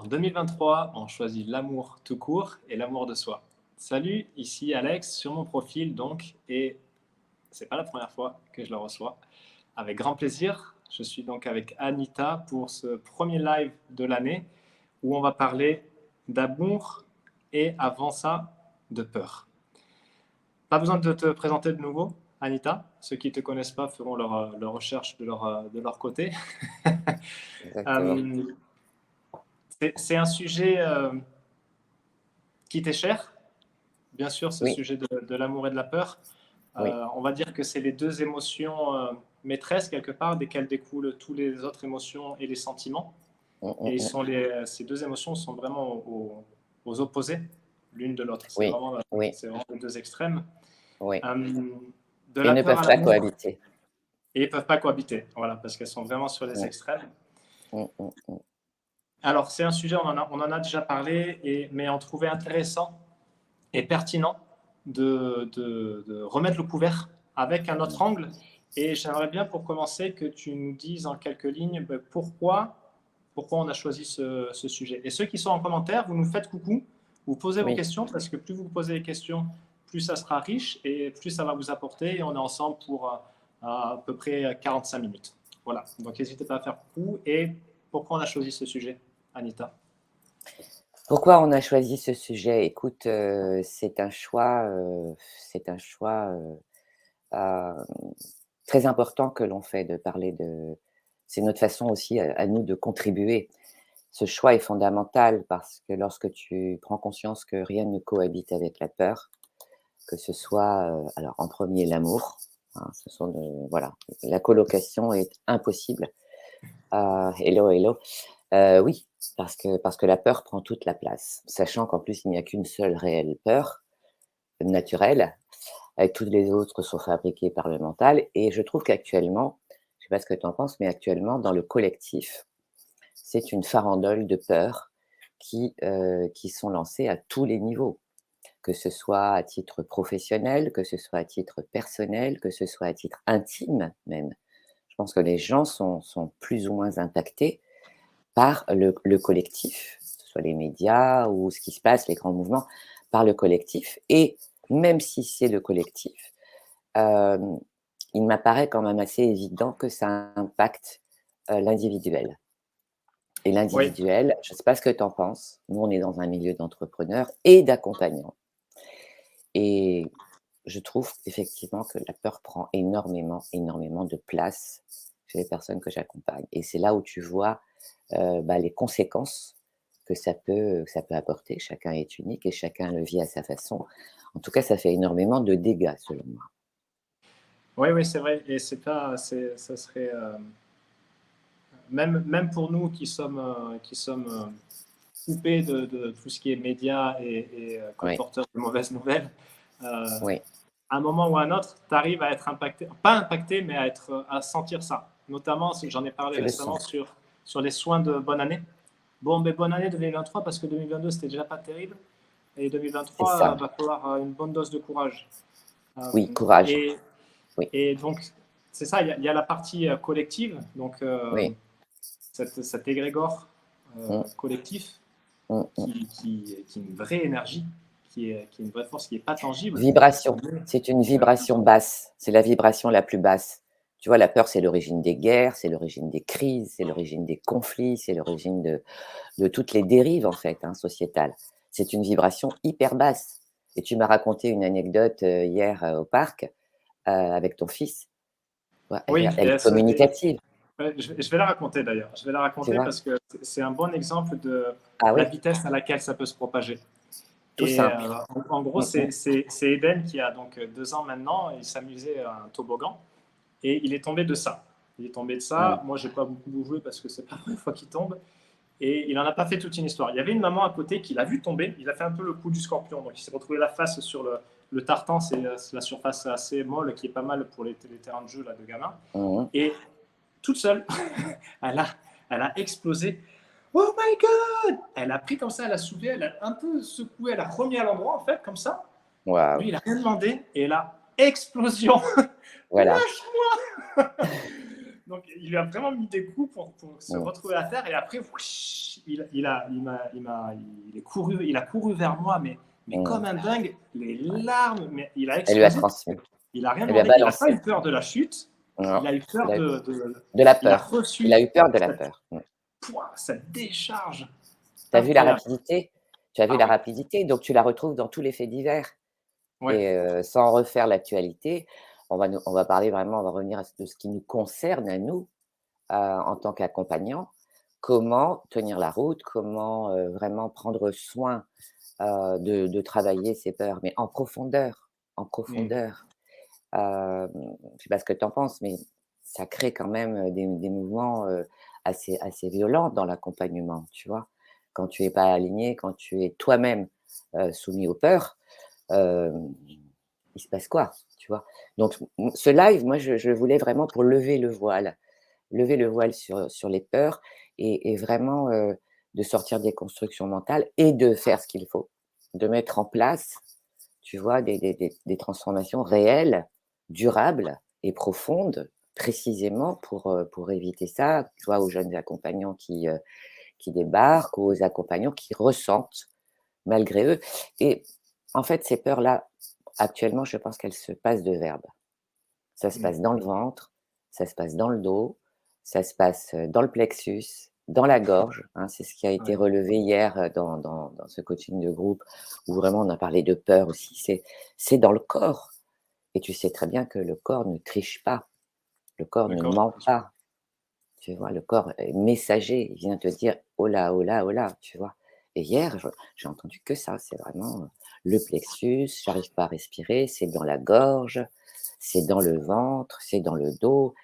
En 2023, on choisit l'amour tout court et l'amour de soi. Salut, ici Alex sur mon profil donc, et c'est pas la première fois que je le reçois. Avec grand plaisir, je suis donc avec Anita pour ce premier live de l'année où on va parler d'amour et avant ça, de peur. Pas besoin de te présenter de nouveau, Anita. Ceux qui ne te connaissent pas feront leur recherche de leur côté. Exactement. Euh, c'est un sujet qui t'est cher, bien sûr, ce Oui, sujet de l'amour et de la peur. oui. On va dire que c'est les deux émotions maîtresses, quelque part, desquelles découlent toutes les autres émotions et les sentiments. Mm, mm, Et mm. ces deux émotions sont vraiment aux opposés l'une de l'autre. Oui, oui, C'est vraiment les deux extrêmes. oui. Euh, de Et la ne peur à peuvent pas l'amour, cohabiter. et ils ne peuvent pas cohabiter, voilà, parce qu'elles sont vraiment sur les Mm, extrêmes. mm, mm, mm. Alors, c'est un sujet, on en a déjà parlé, mais on trouvait intéressant et pertinent de remettre le couvert avec un autre Mm. angle. Et j'aimerais bien, pour commencer, que tu nous dises en quelques lignes pourquoi on a choisi ce sujet. Et ceux qui sont en commentaire, vous nous faites coucou, vous posez vos Oui, questions, parce que plus vous posez des questions, plus ça sera riche et plus ça va vous apporter. Et on est ensemble pour à peu près 45 minutes. Voilà, donc n'hésitez pas à faire coucou. Et pourquoi on a choisi ce sujet, Anita? pourquoi on a choisi ce sujet? Écoute, c'est un choix euh, très important que l'on fait de parler de. C'est notre façon aussi à nous de contribuer. Ce choix est fondamental parce que lorsque tu prends conscience que rien ne cohabite avec la peur, que ce soit, alors en premier l'amour, hein, voilà, la colocation est impossible. Hello, hello. Oui, parce que la peur prend toute la place, sachant qu'en plus il n'y a qu'une seule réelle peur naturelle, toutes les autres sont fabriquées par le mental et je trouve qu'actuellement, je sais pas ce que tu en penses, mais actuellement dans le collectif, c'est une farandole de peurs qui sont lancées à tous les niveaux. Que ce soit à titre professionnel, que ce soit à titre personnel, que ce soit à titre intime même. Je pense que les gens sont plus ou moins impactés par le collectif, que ce soit les médias ou ce qui se passe, les grands mouvements, par le collectif. Et même si c'est le collectif, hem, il m'apparaît quand même assez évident que ça impacte, l'individuel. Et Oui, l'individuel, je ne sais pas ce que tu en penses, nous on est dans un milieu d'entrepreneurs et d'accompagnants. Et je trouve effectivement que la peur prend énormément, énormément de place chez les personnes que j'accompagne. Et c'est là où tu vois les conséquences que ça peut apporter. Chacun est unique et chacun le vit à sa façon. En tout cas, ça fait énormément de dégâts, selon moi. oui, oui, c'est vrai. Et ça serait même pour nous qui sommes coupés de tout ce qui est médias et Oui, colporteurs de mauvaises nouvelles. oui, À un moment ou à un autre, tu arrives à être impacté, pas impacté, mais à sentir ça. Notamment, j'en ai parlé tu le récemment sens. sur les soins de bonne année. Bon, mais bonne année 2023 parce que 2022 c'était déjà pas terrible et C'est 2023 ça. va falloir une bonne dose de courage. Oui, courage. Et, Oui, et donc c'est ça, il y a la partie collective, donc oui. cet égrégore Mm, collectif mm, mm. qui est une vraie énergie, qui est une vraie force, qui n'est pas tangible. Vibration. Mais, C'est une vibration basse. C'est la vibration la plus basse. Tu vois, la peur, c'est l'origine des guerres, c'est l'origine des crises, c'est l'origine des conflits, c'est l'origine de toutes les dérives, en fait, hein, sociétales. C'est une vibration hyper basse. Et tu m'as raconté une anecdote hier au parc avec ton fils. Ouais, oui, elle est communicative, ouais, je vais la raconter d'ailleurs. Je vais la tu raconter vois. parce que c'est un bon exemple de Ah la oui, vitesse à laquelle ça peut se propager. tout Et simple. en gros, Mm, mm. c'est Eden qui a donc 2 ans maintenant. Il s'amusait à un toboggan et il est tombé de ça. Il est tombé de ça. Mm. Moi, j'ai pas beaucoup bougé parce que c'est pas la première fois qu'il tombe. Et il en a pas fait toute une histoire. Il y avait une maman à côté qui l'a vu tomber. Il a fait un peu le coup du scorpion. Donc, il s'est retrouvé la face sur le tartan. C'est la surface assez molle qui est pas mal pour les terrains de jeu là, de gamins. Mm. Et toute seule, elle a, elle a explosé. Oh my God! Elle a pris comme ça, elle a soulevé, elle a un peu secoué, elle a remis à l'endroit en fait, comme ça. Lui, Waouh. il a rien demandé et là, explosion. Voilà. Lâche-moi! Donc, il lui a vraiment mis des coups pour se Mm. retrouver à terre. Et après, il a couru vers moi, mais Mm. comme un dingue, les Ouais. larmes, mais il a Elle lui a explosé. transmis, Il a rien elle lui a demandé. Il n'a pas balancé. eu peur de la chute. Non, Il a eu il peur a eu de de la il a peur. Il reçu a eu peur de la cette, peur. Mm. cette décharge Tu as vu la incroyable. rapidité? Tu as vu Ah la oui, rapidité, donc tu la retrouves dans tous les faits divers ouais, et sans refaire l'actualité, on va parler vraiment, on va revenir à ce qui nous concerne à nous, en tant qu'accompagnants. Comment tenir la route, comment, vraiment prendre soin, de travailler ces peurs, mais en profondeur, en mm, profondeur. Je sais pas ce que tu en penses, mais ça crée quand même, des mouvements, assez violents dans l'accompagnement, tu vois? Quand tu es pas aligné, quand tu es toi-même, soumis aux peurs, hem, il se passe quoi, tu vois? Donc ce live, moi, je le voulais vraiment pour lever le voile sur les peurs et vraiment, de sortir des constructions mentales et de faire ce qu'il faut, de mettre en place, tu vois, des transformations réelles, durables et profondes, précisément pour éviter ça, tu vois, aux jeunes accompagnants qui débarquent, aux accompagnants qui ressentent malgré eux et en fait, ces peurs-là, actuellement, je pense qu'elles se passent de verbe. Ça se mm, passe dans le ventre, ça se passe dans le dos, ça se passe, dans le plexus, dans la gorge, hein. C'est ce qui a été ouais. relevé hier, dans ce coaching de groupe où vraiment on a parlé de peur aussi. C'est dans le corps et tu sais très bien que le corps ne triche pas, le corps ne D'accord. ment pas, tu vois? Le corps est messager, il vient te dire: «Oh là, oh là, oh là», tu vois? Et hier, j'ai entendu que ça, c'est vraiment, le plexus, j'arrive pas à respirer, c'est dans la gorge, c'est dans le ventre, c'est dans le dos.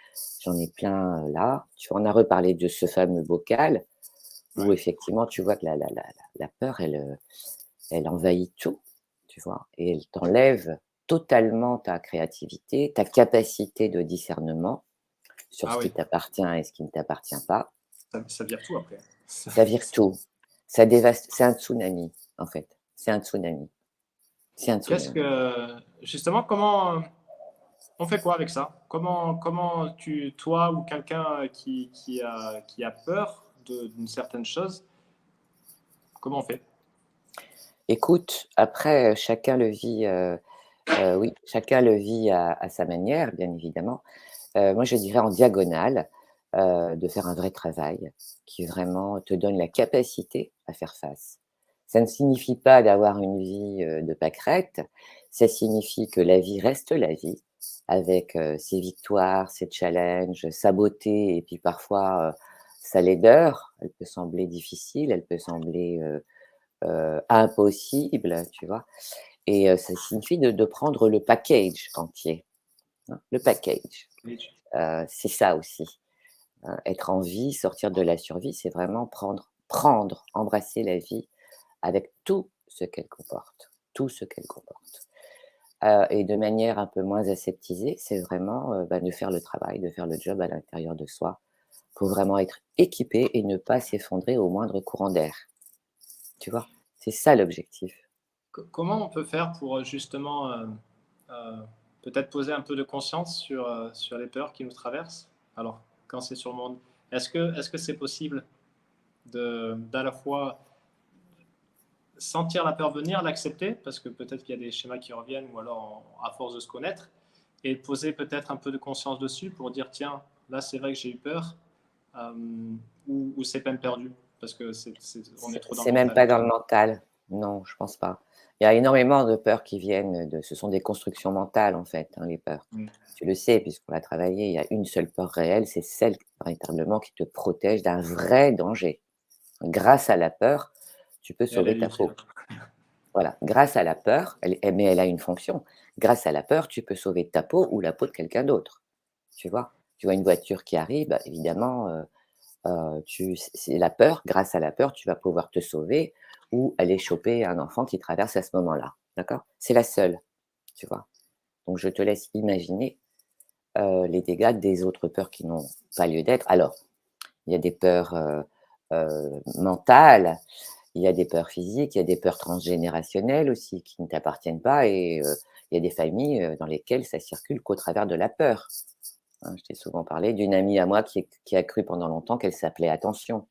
J'en ai plein, là. Tu vois, on a reparlé de ce fameux bocal où Ouais. effectivement tu vois que la peur elle envahit tout, tu vois? Et elle t'enlève totalement ta créativité, ta capacité de discernement sur Ah ce oui, qui t'appartient et ce qui ne t'appartient pas. ça vire tout après. Ça vire tout, ça dévaste, c'est un tsunami, en fait. C'est un tsunami, c'est un Qu'est-ce tsunami. que, justement, comment on fait quoi avec ça? Comment toi ou quelqu'un qui a peur d'une certaine chose, comment on fait? Écoute, après, chacun le vit, oui, chacun le vit à sa manière, bien évidemment. Moi, je dirais en diagonale, de faire un vrai travail qui vraiment te donne la capacité à faire face. Ça ne signifie pas d'avoir une vie, de pâquerette, ça signifie que la vie reste la vie avec, ses victoires, ses challenges, sa beauté et puis parfois, sa laideur. Elle peut sembler difficile, elle peut sembler, impossible, tu vois? Et ça signifie de prendre le package entier, hein, le package. C'est ça aussi, être en vie, sortir de la survie, c'est vraiment embrasser la vie avec tout ce qu'elle comporte, tout ce qu'elle comporte. Et de manière un peu moins aseptisée, c'est vraiment, bah, de faire le travail, de faire le job à l'intérieur de soi, pour vraiment être équipé et ne pas s'effondrer au moindre courant d'air, tu vois? C'est ça l'objectif. Comment on peut faire pour justement peut-être poser un peu de conscience sur les peurs qui nous traversent? Alors, quand c'est sur le monde, est-ce que c'est possible d'à la fois sentir la peur venir, l'accepter, parce que peut-être qu'il y a des schémas qui reviennent, ou alors à force de se connaître, et poser peut-être un peu de conscience dessus pour dire, tiens, là c'est vrai que j'ai eu peur, euh, ou c'est peine perdue, parce que on est trop dans le C'est même mental. pas dans le mental. Non, je pense pas. Il y a énormément de peurs qui viennent de ce sont des constructions mentales, en fait, hein, les peurs. Mm. Tu le sais puisqu'on l'a travaillé, il y a une seule peur réelle, c'est celle véritablement qui te protège d'un vrai danger. Grâce à la peur, tu peux Et elle est sauver ta légère. peau. Voilà, grâce à la peur, mais elle a une fonction. Grâce à la peur, tu peux sauver ta peau ou la peau de quelqu'un d'autre, tu vois? Tu vois une voiture qui arrive, bah, évidemment, tu c'est la peur, grâce à la peur, tu vas pouvoir te sauver ou aller choper un enfant qui traverse à ce moment-là, d'accord? C'est la seule, tu vois? Donc je te laisse imaginer, les dégâts des autres peurs qui n'ont pas lieu d'être. Alors, il y a des peurs, mentales, il y a des peurs physiques, il y a des peurs transgénérationnelles aussi qui ne t'appartiennent pas et il y a des familles, dans lesquelles ça circule qu'au travers de la peur. hein. Je t'ai souvent parlé d'une amie à moi qui a cru pendant longtemps qu'elle s'appelait Attention,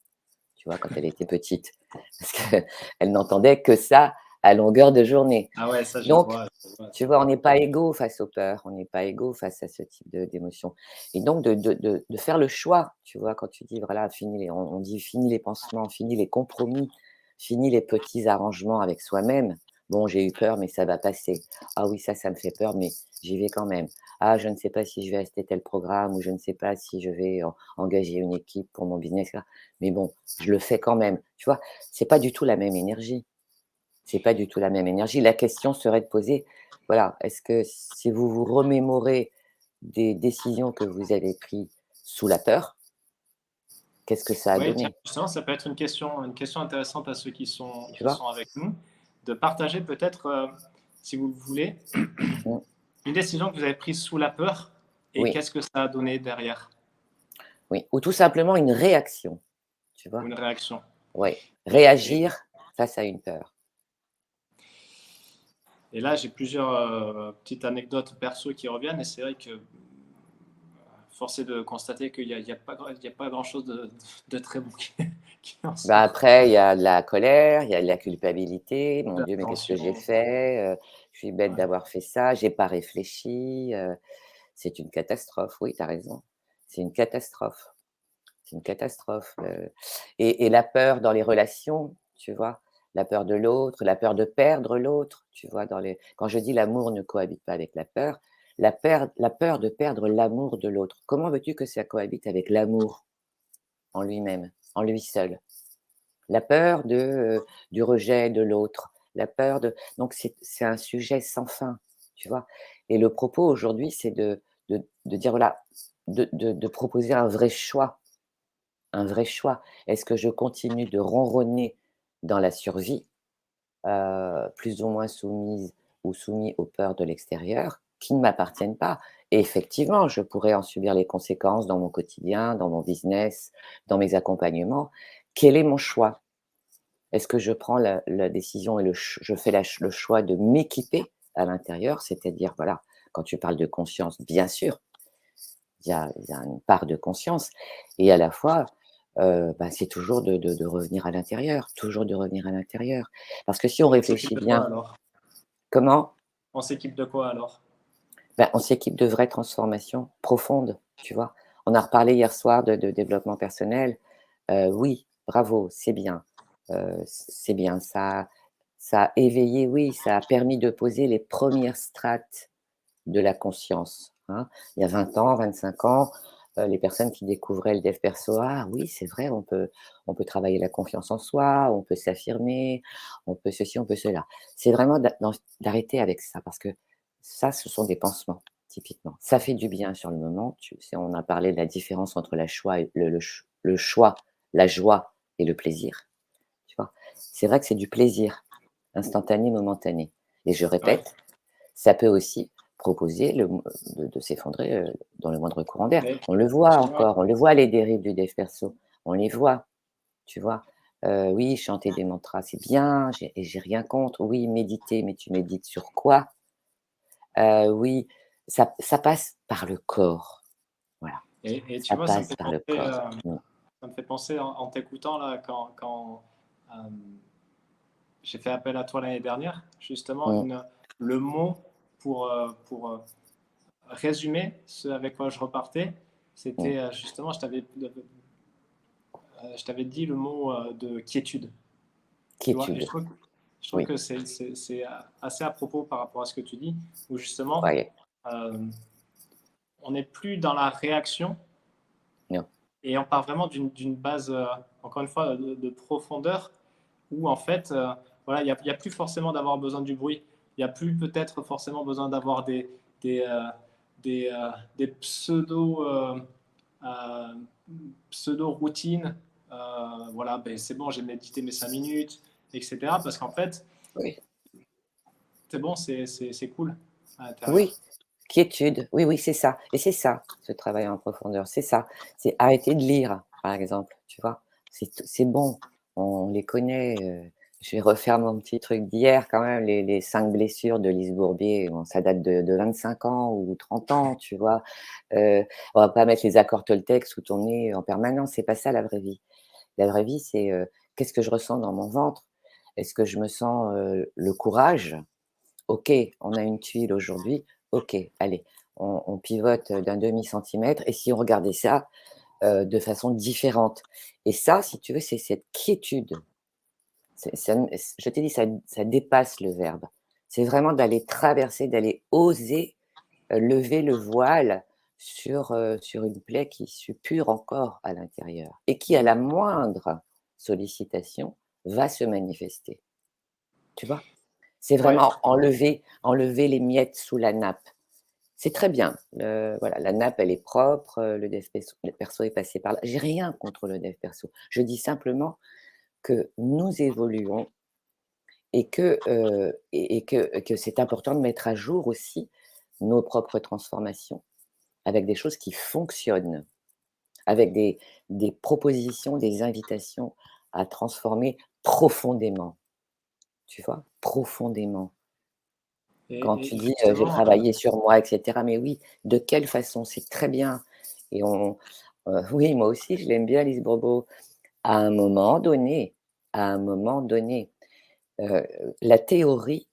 tu vois, quand elle était petite. Parce qu'elle n'entendait que ça à longueur de journée. Ah ouais, ça, Donc, je vois, tu c'est vois, on vrai. n'est pas égaux face aux peurs, on n'est pas égaux face à ce type d'émotions. Et donc de faire le choix, tu vois, quand tu dis, voilà, fini on dit: «Fini les pansements, fini les compromis, fini les petits arrangements avec soi-même. Bon, j'ai eu peur, mais ça va passer. Ah oui, ça me fait peur, mais j'y vais quand même. Ah, je ne sais pas si je vais acheter tel programme ou je ne sais pas si je vais engager une équipe pour mon business, là. Mais bon, je le fais quand même». Tu vois? C'est pas du tout la même énergie. C'est pas du tout la même énergie. La question serait de poser, voilà, est-ce que si vous vous remémorez des décisions que vous avez prises sous la peur, qu'est-ce que ça a Oui, tiens, donné? justement, ça peut être une question intéressante à ceux Tu qui vois? sont avec nous, de partager peut-être, si vous le voulez, Mmh, une décision que vous avez prise sous la peur et oui, qu'est-ce que ça a donné derrière? oui, ou tout simplement une réaction, tu Ou vois? une réaction? Ouais, Et, réagir face à une peur. et là, j'ai plusieurs petites anecdotes perso qui reviennent et c'est vrai que force est de constater qu'il y a pas grand-chose de très bon qui en Bah, sort. après, il y a de la colère, il y a de la culpabilité. «Mon Dieu, mais qu'est-ce que j'ai L'attention, fait? Je suis bête ouais. d'avoir fait ça, j'ai pas réfléchi», c'est une catastrophe. Oui, tu as raison. C'est une catastrophe. C'est une catastrophe, et la peur dans les relations, tu vois? La peur de l'autre, la peur de perdre l'autre, tu vois? Quand je dis l'amour ne cohabite pas avec la peur de perdre l'amour de l'autre. Comment veux-tu que ça cohabite avec l'amour en lui-même, en lui seul? La peur du rejet de l'autre, la peur de donc c'est un sujet sans fin, tu vois? Et le propos aujourd'hui, c'est de dire voilà, de proposer un vrai choix. Un vrai choix. Est-ce que je continue de ronronner dans la survie, plus ou moins soumise ou soumis aux peurs de l'extérieur, qui ne m'appartiennent pas? Et effectivement, je pourrais en subir les conséquences dans mon quotidien, dans mon business, dans mes accompagnements. Quel est mon choix? Est-ce que je prends la décision et je fais le choix de m'équiper à l'intérieur? C'est-à-dire, voilà, quand tu parles de conscience, bien sûr, il y a une part de conscience et à la fois, bah, c'est toujours de revenir à l'intérieur, toujours de revenir à l'intérieur. Parce que si on On s'équipe réfléchit de quoi bien, alors? comment? On s'équipe de quoi alors? Bah, on s'équipe de vraies transformations profondes, tu vois? On a reparlé hier soir de développement personnel. Oui, bravo, c'est bien. C'est bien, ça a éveillé, oui, ça a permis de poser les premières strates de la conscience, hein. Il y a 20 ans, 25 ans, les personnes qui découvraient le dev perso: «Ah oui, c'est vrai, on peut travailler la confiance en soi, on peut s'affirmer, on peut ceci, on peut cela». C'est vraiment d'arrêter avec ça parce que ça, ce sont des pansements, typiquement. Ça fait du bien sur le moment, tu sais, on a parlé de la différence entre la choix et le choix, la joie et le plaisir, tu vois? C'est vrai que c'est du plaisir, instantané, momentané et je Ouais, répète, ça peut aussi proposer de s'effondrer, dans le moindre courant d'air. mais On le voit justement, encore, on le voit les dérives du dev perso, on les voit, tu vois? Oui, chanter des mantras, c'est bien, j'ai rien contre. Oui, méditer, mais tu médites sur quoi? Oui, ça passe par le corps, voilà, et tu ça vois, ça me passe fait par le penser, corps. Mmh, en t'écoutant là, quand j'ai fait appel à toi l'année dernière, justement, mmh, le mot pour résumer ce avec quoi je repartais, mmh. c'était justement, je t'avais dit le mot de quiétude. Tu vois, et Quiétude, je trouve oui, que c'est assez à propos par rapport à ce que tu dis, où justement, ouais, euh, on n'est plus dans la réaction non, et on part vraiment d'une base, encore une fois, de profondeur, où en fait, voilà, il y a plus forcément d'avoir besoin du bruit, il n'y a plus peut-être forcément besoin d'avoir des, euh, des pseudo, euh, pseudo routines. Voilà, ben, c'est bon, j'ai médité mes 5 minutes, etc. Parce qu'en fait, oui, c'est bon, c'est cool à l'intérieur. oui. Quiétude, oui, oui, c'est ça et c'est ça, ce travail en profondeur, c'est ça. C'est arrêter de lire, par exemple, tu vois? C'est bon, on les connaît, Je vais refaire mon petit truc d'hier quand même, les 5 blessures de Lise Bourbier, bon, ça date de 25 ans ou 30 ans, tu vois? Heu, on va pas mettre les accords Toltec sous ton nez en permanence, c'est pas ça la vraie vie. La vraie vie, c'est, qu'est-ce que je ressens dans mon ventre? Est-ce que je me sens, le courage? OK, on a une tuile aujourd'hui, OK, allez, on pivote d'un demi centimètre et si on regardait ça, de façon différente? Et ça, si tu veux, c'est cette quiétude. Ça n je t'ai dit, ça dépasse le verbe. C'est vraiment d'aller traverser, d'aller oser, lever le voile sur une plaie qui suppure encore à l'intérieur et qui, à la moindre sollicitation, va se manifester. Tu vois? C'est Ouais, vraiment enlever les miettes sous la nappe. C'est très bien, voilà, la nappe, elle est propre, le perso est passé par là. J'ai rien contre le dev perso. Je dis simplement que nous évoluons et que c'est important de mettre à jour aussi nos propres transformations avec des choses qui fonctionnent, avec des propositions, des invitations à transformer profondément, tu vois? Profondément. Quand tu et dis, «J'ai justement, travaillé sur moi» et cetera, mais oui, de quelle façon? C'est très bien et oui, moi aussi, je l'aime bien Lise Bourbeau. À un moment donné, à un moment donné, heu, la théorie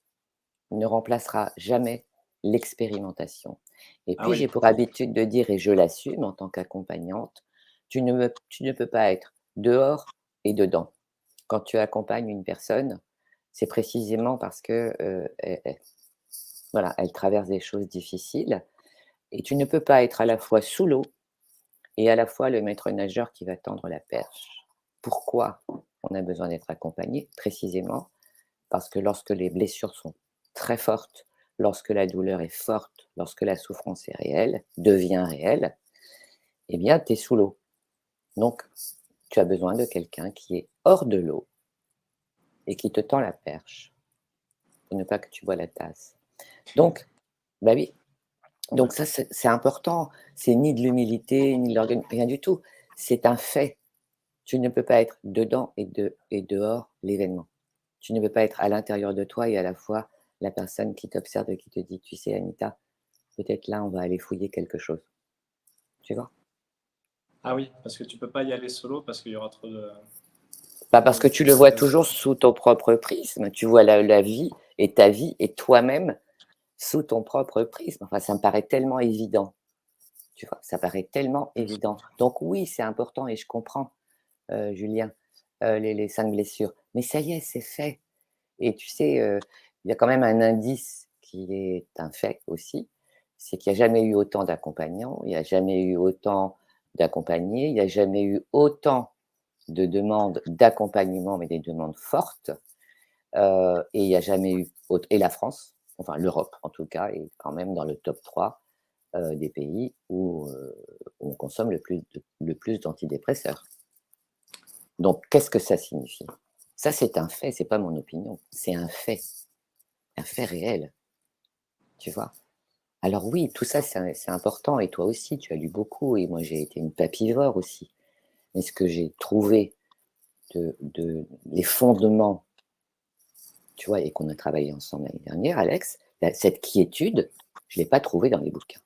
ne remplacera jamais l'expérimentation. Et ah puis oui, j'ai pour habitude de dire, et je l'assume en tant qu'accompagnante, tu ne peux pas être dehors et dedans. Quand tu accompagnes une personne, c'est précisément parce que, voilà, elle traverse des choses difficiles et tu ne peux pas être à la fois sous l'eau et à la fois le maître nageur qui va tendre la perche. Pourquoi on a besoin d'être accompagné? Précisément parce que lorsque les blessures sont très fortes, lorsque la douleur est forte, lorsque la souffrance est réelle, devient réelle, eh bien, tu es sous l'eau. Donc, tu as besoin de quelqu'un qui est hors de l'eau et qui te tend la perche pour ne pas que tu bois la tasse. Donc, bah oui, ouais. donc ça, c'est important. C'est ni de l'humilité, ni de rien du tout. C'est un fait. Tu ne peux pas être dedans et dehors l'événement. Tu ne peux pas être à l'intérieur de toi et à la fois la personne qui t'observe et qui te dit: «Tu sais Anita, peut-être là, on va aller fouiller quelque chose». Tu vois? Ah oui, parce que tu peux pas y aller solo parce qu'il y aura Pas trop parce de que tu le vois sollicitations. toujours sous ton propre prisme. Tu vois la vie et ta vie et toi-même sous ton propre prisme. Enfin, ça me paraît tellement évident, tu vois? Ça paraît tellement évident. Donc oui, c'est important et je comprends, Julien, les 5 blessures. Mais ça y est, c'est fait. Et tu sais, il y a quand même un indice qui est un fait aussi, c'est qu'il n'y a jamais eu autant d'accompagnants, il n'y a jamais eu autant d'accompagnés, il n'y a jamais eu autant de demandes d'accompagnement, mais des demandes fortes, et il n'y a jamais eu aut et la France, enfin l'Europe en tout cas, est quand même dans le top 3 des pays où on consomme le plus d'antidépresseurs. Donc qu'est-ce que ça signifie? Ça, c'est un fait, c'est pas mon opinion, c'est un fait réel, tu vois? Alors oui, tout ça, c'est important et toi aussi, tu as lu beaucoup et moi, j'ai été une papivore aussi. Mais ce que j'ai trouvé de les fondements, tu vois? Et qu'on a travaillé ensemble l'année dernière, Alex, cette quiétude, je l'ai pas trouvée dans les bouquins.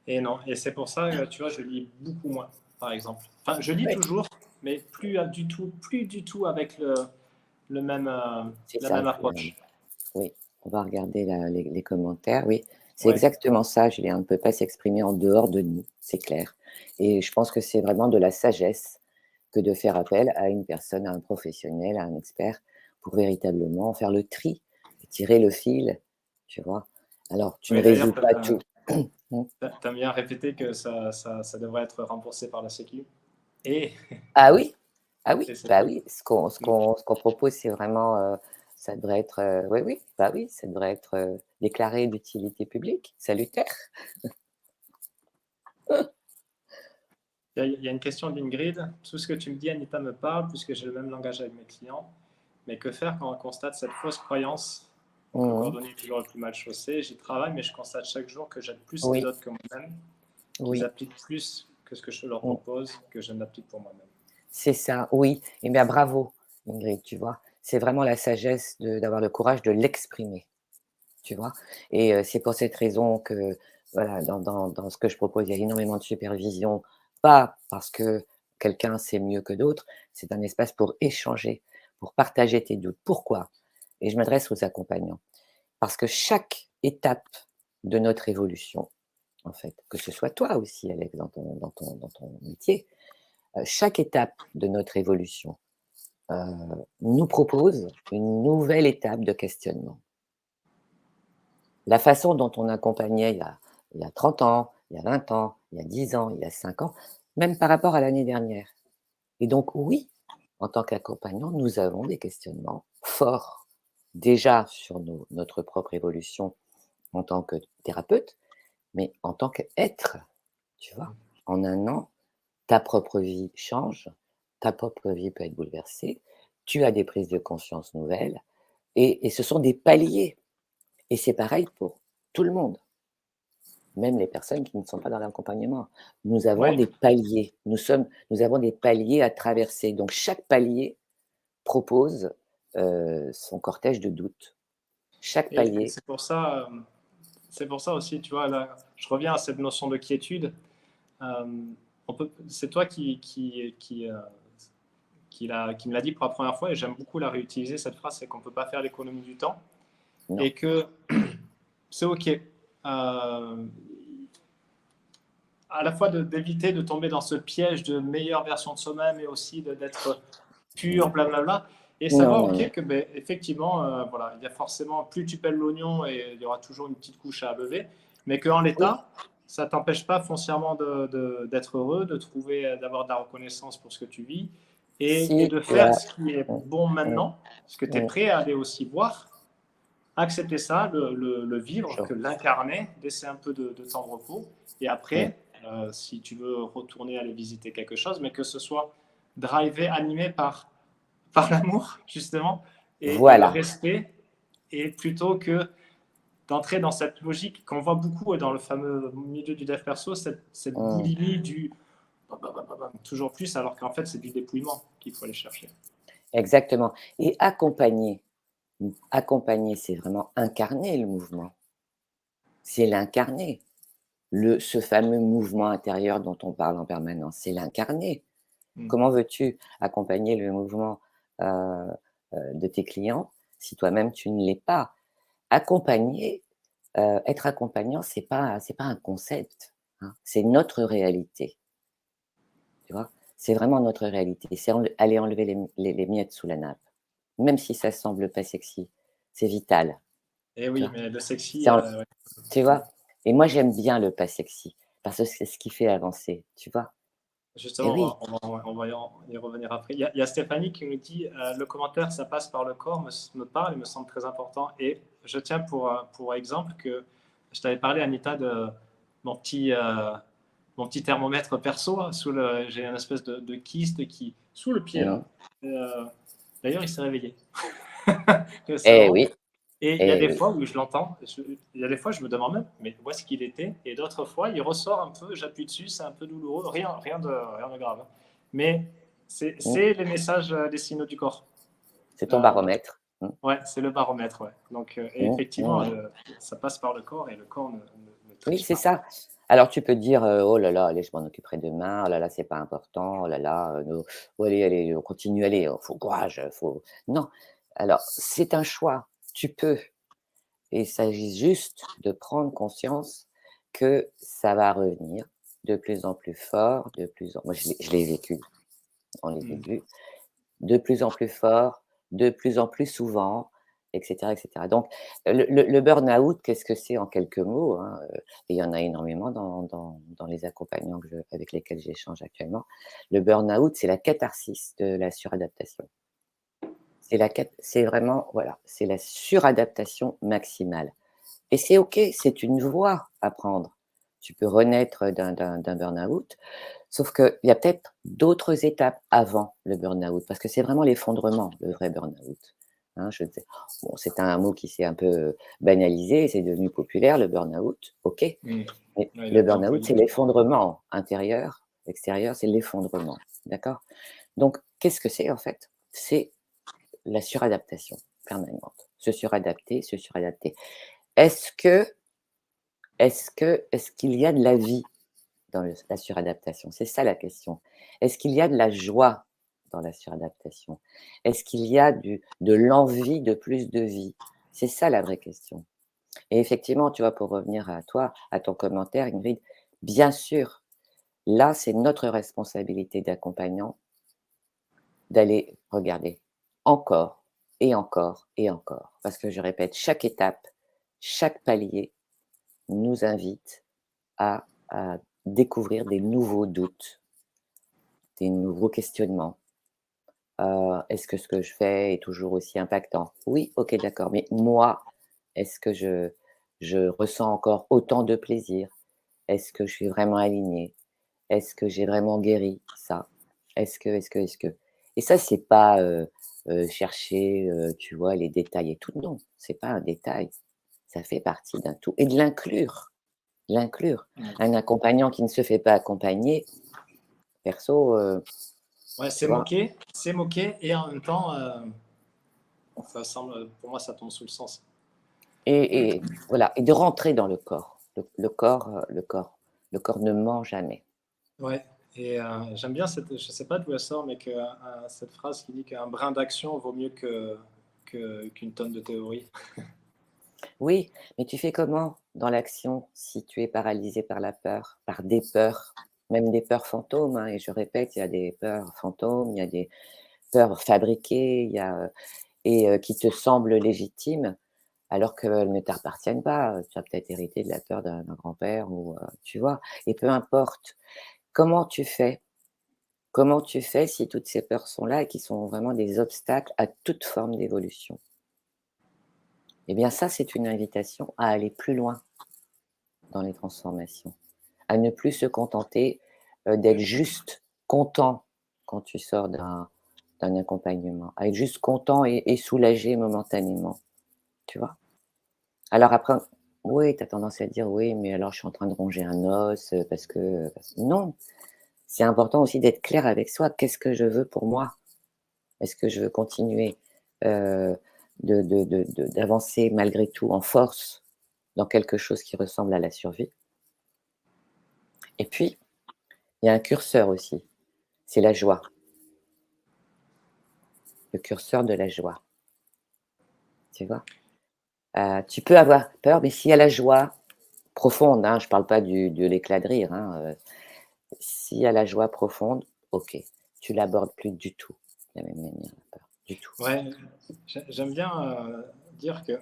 Et non, et c'est pour ça, tu vois, je lis beaucoup moins, par exemple. Enfin, je lis Ouais. toujours, mais plus du tout avec le même, C'est la ça, même je regarde. approche. Oui, on va regarder les commentaires, oui. C'est Ouais. exactement ça, Julien, on ne peut pas s'exprimer en dehors de nous, c'est clair. Et je pense que c'est vraiment de la sagesse que de faire appel à une personne, à un professionnel, à un expert, pour véritablement faire le tri, tirer le fil, tu vois? Alors, tu ne Ouais, d'ailleurs, résous pas tout. Mmh. tu as bien répété que ça devrait être remboursé par la Sécu. Et, Ah oui? Ah oui, et c'est bah tout. oui, ce qu'on propose, c'est vraiment, ça devrait être, oui, oui, bah oui, ça devrait être, déclaré d'utilité publique, salutaire. Il y a une question d'Ingrid. Tout ce que tu me dis, Anita, me parle, puisque j'ai le même langage avec mes clients. Mais que faire quand on constate cette fausse croyance? Donc le Mmh. cordonnier est toujours le plus mal chaussé. J'y travaille, mais je constate chaque jour que j'aide plus les Oui, autres que moi-même, qu'ils oui. appliquent plus que ce que je leur Mmh. propose, que je n'applique pour moi-même. C'est ça, oui. Eh bien, bravo, Ingrid, tu vois? c'est vraiment la sagesse d'avoir le courage de l'exprimer, tu vois? Et c'est pour cette raison que, voilà, dans ce que je propose, il y a énormément de supervision, pas parce que quelqu'un sait mieux que d'autres, c'est un espace pour échanger, pour partager tes doutes. Pourquoi? Et je m'adresse aux accompagnants, parce que chaque étape de notre évolution, en fait, que ce soit toi aussi, Alex, dans ton métier, chaque étape de notre évolution, heu, nous propose une nouvelle étape de questionnement. La façon dont on accompagnait il y a 30 ans, il y a 20 ans, il y a 10 ans, il y a 5 ans, même par rapport à l'année dernière. Et donc oui, en tant qu'accompagnant, nous avons des questionnements forts, déjà sur notre propre évolution en tant que thérapeute, mais en tant qu'être, tu vois? En un an, ta propre vie change, ta propre vie peut être bouleversée, tu as des prises de conscience nouvelles et ce sont des paliers et c'est pareil pour tout le monde, même les personnes qui ne sont pas dans l'accompagnement. Nous avons Ouais. des paliers, nous avons des paliers à traverser, donc chaque palier propose, son cortège de doutes. Chaque Et palier c'est pour ça aussi, tu vois, là, je reviens à cette notion de quiétude. C'est toi qui me l'a dit pour la première fois, et j'aime beaucoup la réutiliser, cette phrase, c'est qu'on ne peut pas faire l'économie du temps, non, et que c'est OK. À la fois d'éviter de tomber dans ce piège de meilleure version de soi-même, et aussi d'être pur, blablabla, et non, savoir, non, non. OK, que ben, effectivement, voilà, il y a forcément, plus tu pèles l'oignon, et il y aura toujours une petite couche à lever, mais qu'en Oui, l'état, ça ne t'empêche pas foncièrement d'être heureux, de trouver, d'avoir de la reconnaissance pour ce que tu vis, et si de tu faire as ce qui est mmh, bon mmh, maintenant, ce que tu es mmh, prêt à aller aussi voir, accepter ça, le vivre, que toujours. l'incarner, laisser un peu de temps de repos, et Mmh, après, si tu veux retourner aller visiter quelque chose, mais que ce soit drivé, animé par l'amour, justement, et le voilà, respect, et plutôt que d'entrer dans cette logique qu'on voit beaucoup dans le fameux milieu du dev perso, cette mmh, boulimie du toujours plus, alors qu'en fait, c'est du dépouillement qu'il faut aller chercher. exactement et accompagner, c'est vraiment incarner le mouvement, c'est l'incarner. Ce fameux mouvement intérieur dont on parle en permanence, c'est l'incarner. Mm. Comment veux-tu accompagner le mouvement, de tes clients si toi-même tu ne l'es pas? Accompagner, être accompagnant, c'est pas un concept, hein, c'est notre réalité, tu vois? C'est vraiment notre réalité, c'est aller enlever les miettes sous la nappe, même si ça semble pas sexy, c'est vital, Et tu oui, vois? mais le C'est sexy, en ouais. Tu vois? Et moi j'aime bien le pas sexy parce que c'est ce qui fait avancer, tu vois? Et Justement, oui, on va y revenir après. Il y a Stéphanie qui me dit, le commentaire, ça passe par le corps, me parle et me semble très important. Et je tiens pour exemple que je t'avais parlé, Anita, de mon petit, euh, mon petit thermomètre perso, hein. J'ai une espèce de kyste sous le pied, mmh, là. D'ailleurs, il s'est réveillé eh récemment. oui, Et il y a eh des oui, fois où je l'entends, il y a des fois je me demande même, mais où est-ce qu'il était? Et d'autres fois, il ressort un peu, j'appuie dessus, c'est un peu douloureux, rien de grave, hein. Mais c'est mmh, c'est les messages, les signaux du corps. c'est ton Euh, baromètre. Mmh, ouais, c'est le baromètre, ouais. Donc, et mmh, effectivement, mmh. ça passe par le corps, et le corps ne Oui, triche c'est pas. ça. Alors tu peux te dire, «Oh là là, allez, je m'en occuperai demain. Oh là là, c'est pas important. Oh là là, no oh allez, allez, on continue, allez, faut courage, faut» non, alors c'est un choix. Tu peux et il s'agit juste de prendre conscience que ça va revenir de plus en plus fort, de plus en moi je l'ai vécu dans les Mm. débuts, de plus en plus fort, de plus en plus souvent, et cetera, et cetera. Donc le burn-out, qu'est-ce que c'est en quelques mots, hein, et il y en a énormément dans les accompagnants avec lesquels j'échange actuellement. Le burn-out, c'est la catharsis de la suradaptation. C'est vraiment voilà, c'est la suradaptation maximale et c'est OK, c'est une voie à prendre. Tu peux renaître d'un burn-out, sauf qu'il y a peut-être d'autres étapes avant le burn-out, parce que c'est vraiment l'effondrement, le vrai burn-out, hein. Je sais bon, c'est un mot qui s'est un peu banalisé, c'est devenu populaire, le burn-out, OK, Mm. mais Ouais, il a le été burn-out, employé. c'est l'effondrement intérieur, extérieur, c'est l'effondrement, d'accord? Donc qu'est-ce que c'est en fait? C'est la suradaptation permanente. Se suradapter, se suradapter. Est-ce que est-ce qu'il y a de la vie dans la suradaptation? C'est ça la question. Est-ce qu'il y a de la joie dans la suradaptation? Est-ce qu'il y a de l'envie de plus de vie? C'est ça la vraie question. Et effectivement, tu vois, pour revenir à toi, à ton commentaire, Ingrid, bien sûr, là, c'est notre responsabilité d'accompagnant d'aller regarder encore et encore et encore. Parce que je répète, chaque étape, chaque palier nous invite à découvrir des nouveaux doutes, des nouveaux questionnements. Est-ce que ce que je fais est toujours aussi impactant? Oui, OK, d'accord, mais moi, est-ce que je ressens encore autant de plaisir? Est-ce que je suis vraiment alignée? Est-ce que j'ai vraiment guéri ça? Est-ce que? Et ça, c'est pas, chercher, tu vois, les détails et tout. Non, c'est pas un détail, ça fait partie d'un tout et de l'inclure, l'inclure. Ouais, Un accompagnant qui ne se fait pas accompagner, perso, ouais, tu vois? c'est moqué et en même temps, ça semble, pour moi, ça tombe sous le sens. Et voilà et de rentrer dans le corps. Le corps, le corps ne ment jamais. Ouais, et j'aime bien cette, je sais pas d'où elle sort, mais que, cette phrase qui dit qu'un brin d'action vaut mieux qu'une tonne de théorie. Oui, mais tu fais comment dans l'action si tu es paralysé par la peur, par des peurs, même des peurs fantômes, hein, et je répète, il y a des peurs fantômes, il y a des peurs fabriquées, il y a, qui te semblent légitimes alors qu'elles ne t'appartiennent pas. Tu as peut-être hérité de la peur d'un grand-père ou, tu vois? Et peu importe. Comment tu fais? Comment tu fais si toutes ces peurs sont là et qui sont vraiment des obstacles à toute forme d'évolution? Eh bien ça, c'est une invitation à aller plus loin dans les transformations, à ne plus se contenter, d'être juste content quand tu sors d'un accompagnement, à être juste content et soulagé momentanément, tu vois? Alors après, oui, tu as tendance à dire: «Oui, mais alors je suis en train de ronger un os, parce que, non, c'est important aussi d'être clair avec soi. Qu'est-ce que je veux pour moi? Est-ce que je veux continuer, heu, d'avancer malgré tout en force dans quelque chose qui ressemble à la survie? Et puis, il y a un curseur aussi, c'est la joie, le curseur de la joie, tu vois? Tu peux avoir peur, mais s'il y a la joie profonde, hein, je ne parle pas de l'éclat de rire, hein, s'il y a la joie profonde, OK, tu l'abordes plus du tout de la même manière, la peur, du tout. Ouais, j'aime bien, dire que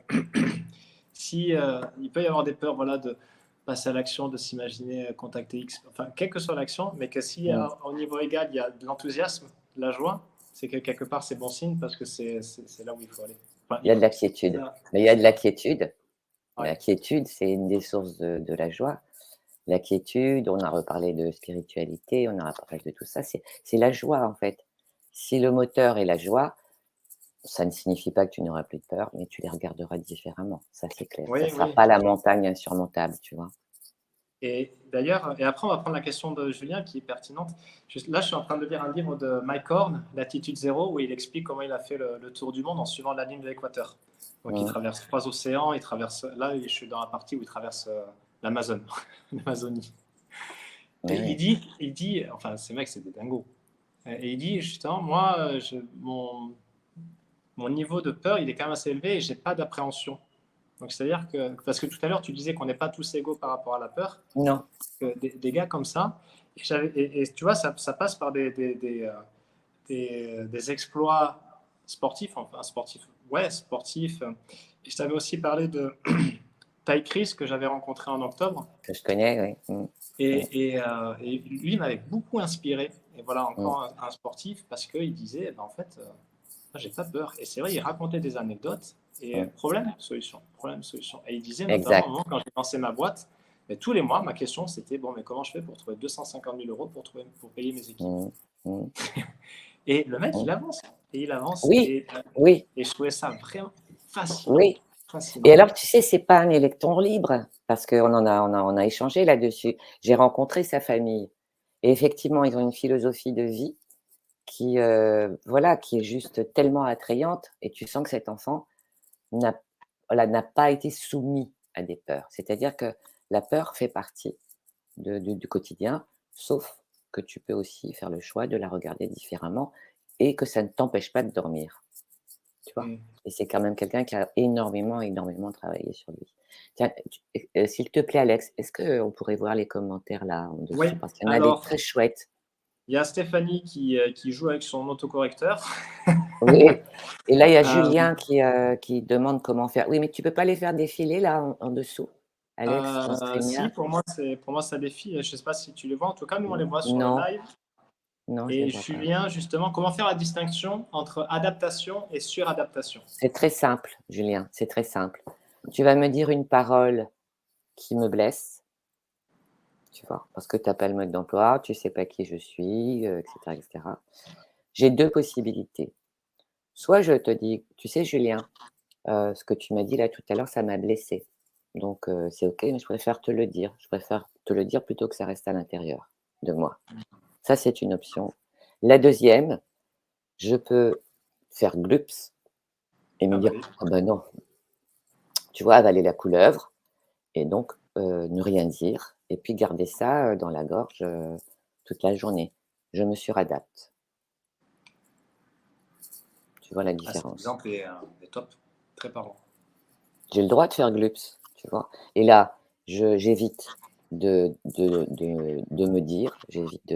si, il peut y avoir des peurs, voilà, de passer à l'action, de s'imaginer, contacter X, enfin, quelle que soit l'action, mais que si, Mmh. au niveau égal, il y a de l'enthousiasme, de la joie, c'est que quelque part, c'est bon signe parce que c'est là où il faut aller. Enfin, Il y a il de faut, la quiétude, ça, mais il y a c'est de la ça. quiétude. Ouais, La quiétude, c'est une des sources de la joie. La quiétude, on a reparlé de spiritualité, on a reparlé de tout ça, c'est la joie, en fait. Si le moteur est la joie, ça ne signifie pas que tu n'auras plus de peur, mais tu les regarderas différemment, ça c'est clair. Ça oui, ne sera oui. pas la montagne insurmontable, tu vois? Et d'ailleurs, et après, on va prendre la question de Julien qui est pertinente. Là, je suis en train de lire un livre de Mike Horn, Latitude Zéro, où il explique comment il a fait le tour du monde en suivant la ligne de l'équateur. Donc, il Mmh. traverse 3 océans, il traverse. Là, je suis dans la partie où il traverse l'Amazone, l'Amazonie. Et Ouais, ouais. enfin, ces mecs, c'est des dingos. Et il dit, justement, moi, mon niveau de peur, il est quand même assez élevé et j'ai pas d'appréhension. Donc, c'est-à-dire que, parce que tout à l'heure, tu disais qu'on n'est pas tous égaux par rapport à la peur, Non. des gars comme ça. Et tu vois, ça passe par des exploits sportifs, enfin sportifs, ouais, sportifs. Et je t'avais aussi parlé de Ty Chris que j'avais rencontré en octobre. Que je connais, oui. Mmh. Mmh. Et lui, il m'avait beaucoup inspiré. Et voilà, Mmh. encore un sportif, parce qu'il disait, ben, en fait, j'ai pas peur. Et c'est vrai, il racontait des anecdotes. Et Mmh. problème, solution, problème, solution. Et il disait notamment, Exact. moi, quand j'ai lancé ma boîte, mais tous les mois, ma question, c'était, bon, mais comment je fais pour trouver 250 000 euros pour payer mes équipes? Mmh. Mmh. Et le mec, Mmh. il avance. Et il avance. Oui, oui, Et je trouvais ça vraiment fascinant. oui. Et Fascinant. alors, tu sais, c'est pas un électron libre, parce qu'on on a échangé là-dessus. J'ai rencontré sa famille et effectivement, ils ont une philosophie de vie voilà, qui est juste tellement attrayante et tu sens que cet enfant n'a voilà, n'a pas été soumis à des peurs. C'est-à-dire que la peur fait partie du quotidien, sauf que tu peux aussi faire le choix de la regarder différemment et que ça ne t'empêche pas de dormir, tu vois? Mmh. Et c'est quand même quelqu'un qui a énormément, énormément travaillé sur lui. Tiens, s'il te plaît Alex, est-ce qu'on pourrait voir les commentaires là en Oui, dessous? Parce qu'il y en a des alors, très chouettes. il y a Stéphanie qui joue avec son autocorrecteur. Oui, et là, il y a Hem, Julien qui demande comment faire. Oui, mais tu peux pas les faire défiler là en dessous, Alex, dans si, StreamYard? pour moi ça défile, je ne sais pas si tu les vois. En tout cas, nous on les voit sur le Non, live. non, je les Et vois pas. Julien, justement, comment faire la distinction entre adaptation et suradaptation? C'est très simple, Julien, c'est très simple. Tu vas me dire une parole qui me blesse, tu vois? Parce que tu as pas le mode d'emploi, tu sais pas qui je suis, et cetera, et cetera. J'ai 2 possibilités. Soit je te dis: «Tu sais Julien, ce que tu m'as dit là tout à l'heure, ça m'a blessé. Donc c'est OK, mais je préfère te le dire. Je préfère te le dire plutôt que ça reste à l'intérieur de moi». Ça, c'est une option. La deuxième, je peux faire glups et me Ah bah dire: oui. «Ah bah non», tu vois? Avaler la couleuvre et donc ne rien dire et puis garder ça, dans la gorge, toute la journée. Je me suradapte. Tu vois la Ah, cet différence? exemple est top, très parlant. J'ai le droit de faire glups, tu vois? Et là, j'évite de me dire, j'évite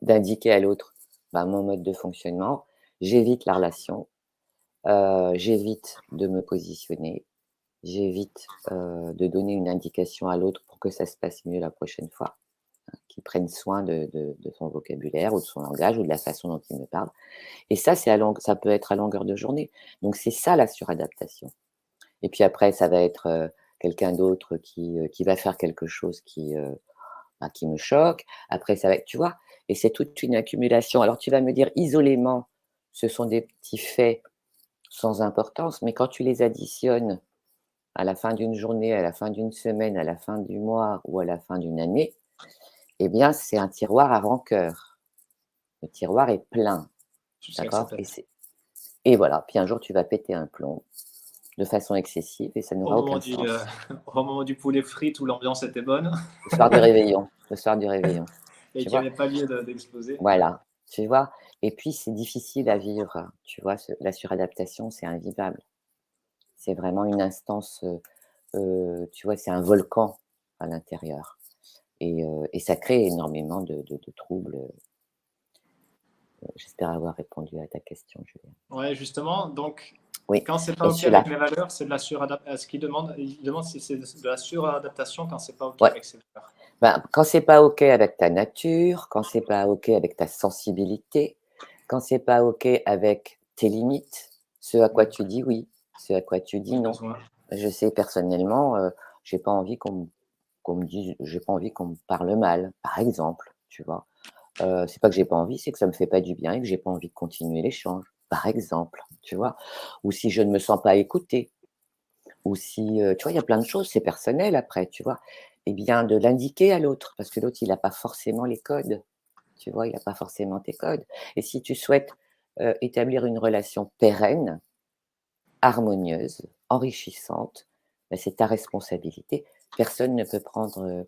d'indiquer à l'autre, bah, mon mode de fonctionnement. J'évite la relation, j'évite de me positionner, j'évite, de donner une indication à l'autre pour que ça se passe mieux la prochaine fois, qu'il prenne soin de son vocabulaire ou de son langage ou de la façon dont il me parle et ça, ça peut être à longueur de journée. Donc c'est ça la suradaptation. Et puis après, ça va être, quelqu'un d'autre qui va faire quelque chose bah, qui me choque. Après, ça va être tu vois? Et c'est toute une accumulation. Alors tu vas me dire isolément, ce sont des petits faits sans importance, mais quand tu les additionnes à la fin d'une journée, à la fin d'une semaine, à la fin du mois ou à la fin d'une année, eh bien, c'est un tiroir à rancœur. Le tiroir est plein, Jusqu'à que ça d'accord? pète. Et voilà, puis un jour tu vas péter un plomb de façon excessive et ça Au n'aura moment aucun du, sens. au moment du poulet frit où l'ambiance était bonne Le soir du réveillon, et tu qu'il n'y vois? avait pas lieu d'exploser. Voilà, tu vois? Et puis c'est difficile à vivre, tu vois? La suradaptation, c'est invivable. C'est vraiment une instance, tu vois? C'est un volcan à l'intérieur et ça crée énormément de troubles, j'espère avoir répondu à ta question, Julien. Ouais, justement, donc Oui quand c'est et pas OK avec celui-là, mes valeurs, c'est de la suradaptation. Ce qu'il demande, il demande si c'est de la suradaptation quand c'est pas OK ouais, avec ses valeurs. ben, quand c'est pas OK avec ta nature, quand c'est pas OK avec ta sensibilité, quand c'est pas OK avec tes limites, ce à quoi Mmh. tu dis oui, ce à quoi tu dis Les non. besoins. Je sais personnellement, j'ai pas envie qu'on me dise j'ai pas envie qu'on me parle mal, par exemple, tu vois? C'est pas que j'ai pas envie, c'est que ça me fait pas du bien et que j'ai pas envie de continuer l'échange, par exemple, tu vois? Ou si je ne me sens pas écoutée, ou si, tu vois, il y a plein de choses, c'est personnel après, tu vois? Et bien de l'indiquer à l'autre, parce que l'autre il a pas forcément les codes, tu vois? Il a pas forcément tes codes et si tu souhaites, établir une relation pérenne, harmonieuse, enrichissante, bah, c'est ta responsabilité. Personne ne peut prendre,